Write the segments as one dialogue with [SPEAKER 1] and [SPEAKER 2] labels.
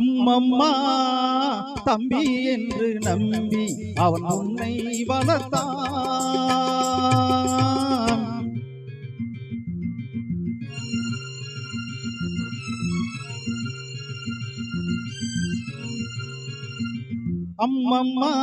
[SPEAKER 1] அம்மம்மா தம்பி என்று நம்பி அவன் உன்னை வளர்த்தான். அம்மம்மா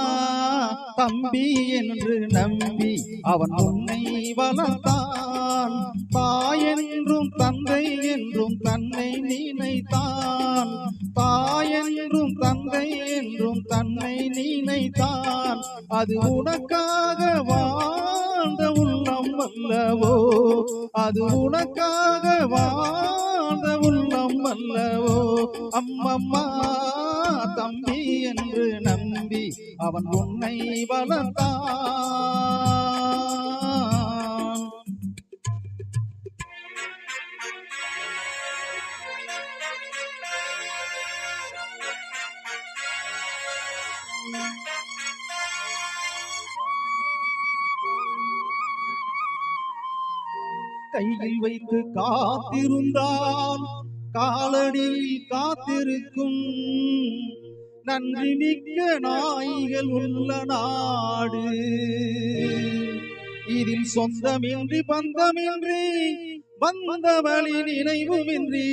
[SPEAKER 1] தம்பி என்று நம்பி அவன் உன்னை வளர்த்தான். தாயென்றும் தந்தை என்றும் தன்னை நினைத்தான். தாயென்றும் தந்தை என்றும் தன்னை நினைத்தான். அது உனக்காக வாழ்ந்த உள்ளம் அல்லவோ, அது உனக்காக வாழ்ந்த உள்ளம் அல்லவோ. அம்மம்மா தம்பி என்று நம்பி அவன் உன்னை வளர்த்தான். கையில் வைத்து காத்திருந்தான், காலடியில் காத்திருக்கும் நன்றி மிக்க நாய்கள் உள்ள நாடு. இதில் சொந்தமின்றி பந்தமின்றி வந்த வழி நினைவுமின்றி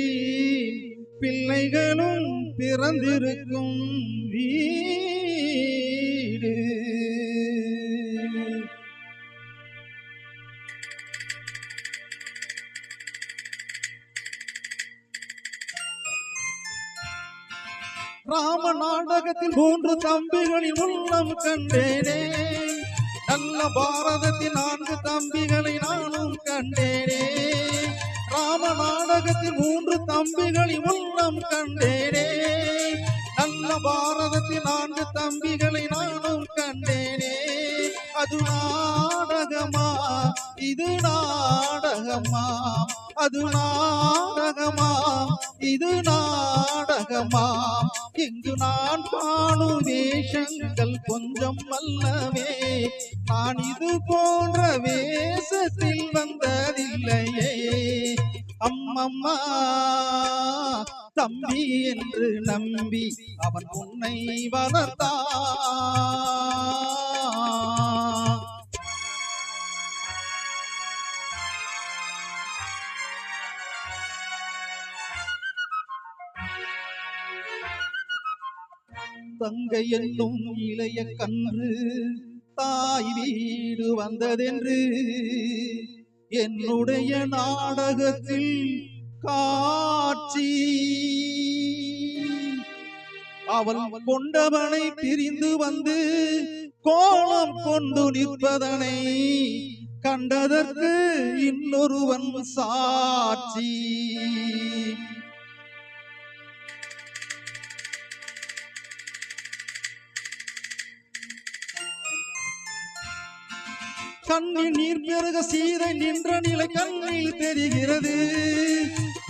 [SPEAKER 1] பிள்ளைகளும் பிறந்திருக்கும் வீடு. ராம நாடகத்தில் 3 தம்பிகளின் உள்ளம் கண்டேனே, நல்ல பாரதத்தில் 4 தம்பிகளை நானும் கண்டேனே. ராம நாடகத்தில் 3 தம்பிகளின் உள்ளம் கண்டேனே, நல்ல பாரதத்தில் 4 தம்பிகளை நானும் கண்டேனே. அது நாடகமா இது நாடகமா, அது நாடகமா இது நாடகமா. இங்கு நான் காணும் வேஷங்கள் கொஞ்சம் அல்லவே, நான் இது போன்ற வேஷத்தில் வந்ததில்லையே. அம்மம்மா தம்பி என்று நம்பி அவன் உன்னை வளர்த்தான். தங்கை என்னும் இளைய கன்று தாய் வீடு வந்ததென்று என்னுடைய நாடகத்தில் காட்சி. அவள் கொண்டவனை பிரிந்து வந்து கோலம் கொண்டு நிற்பதனை கண்டதற்கு இன்னொருவன் சாட்சி. கண்ணில் நீர் பெருக சீதை நின்ற நிலை கண்ணில் தெரிகிறது.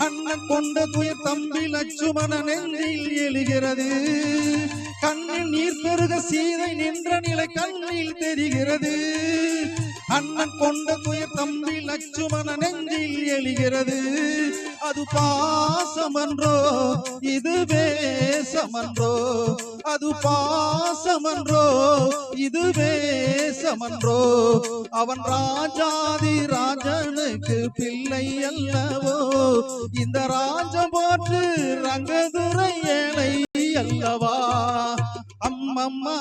[SPEAKER 1] அண்ணன் கொண்ட துயர் தம்பி லட்சுமண நெஞ்சில் எழுகிறது. கண்ணில் நீர் பெருக சீதை நின்ற நிலை கண்ணில் தெரிகிறது. அண்ணன் கொண்ட துயர் தம்பி லட்சுமண நெஞ்சில் எழுகிறது. அது பாசமன்றோ இது வேசமன்றோ, அது பாசமன்றோ இது வேசமன்றோ. அவன் ராஜாதி ராஜனுக்கு பிள்ளை அல்லவோ, இந்த ராஜம் போற்று ரங்கதுரை ஏழை அல்லவா. அம்மம்மா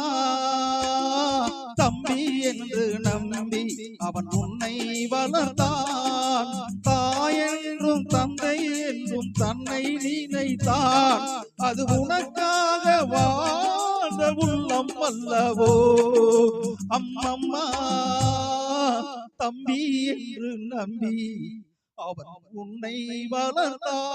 [SPEAKER 1] தம்பி என்று நம்பி அவன் உன்னை வளர்த்தான். தாயென்றும் தந்தை என்றும் தன்னை நினைத்தான். அது உனக்காக வாழ்ந்த உள்ளம் அல்லவோ. அம்மம்மா தம்பி என்று நம்பி அவன் உன்னை வளர்த்தான்.